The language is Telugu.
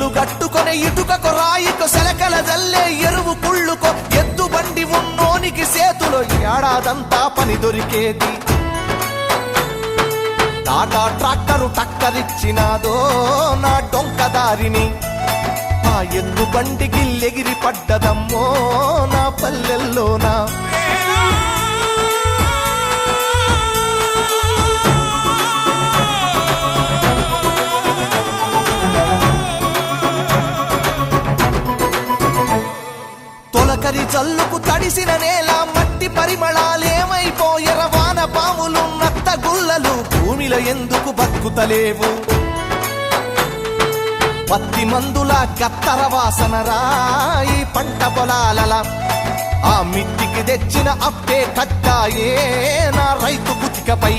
ఇల్లు గట్టుకొనే ఇటుకకు రాయికు సెలకల జల్లే ఎరువు కుళ్ళుకో ఎద్దు బండి ఉన్నోనికి సేతులో ఏడాదంతా పని దొరికేది టాటా ట్రాక్టరు టక్కరిచ్చినాదో నా డొంకదారిని ఆ ఎద్దు బండికి ఎగిరి పడ్డదమ్మో నా పల్లెల్లోనా తొలకరి జల్లుకు తడిసిన నేల మట్టి పరిమళాలేమైపోయర వాన పాములు నత్త గుల్లలు భూమిలో ఎందుకు బతుకుతలేవు పత్తి మందుల గత్తర వాసన రాయి పంట పొలాలల ఆ మిట్టికి తెచ్చిన అప్పే కట్టాయే నా రైతు బుతికపై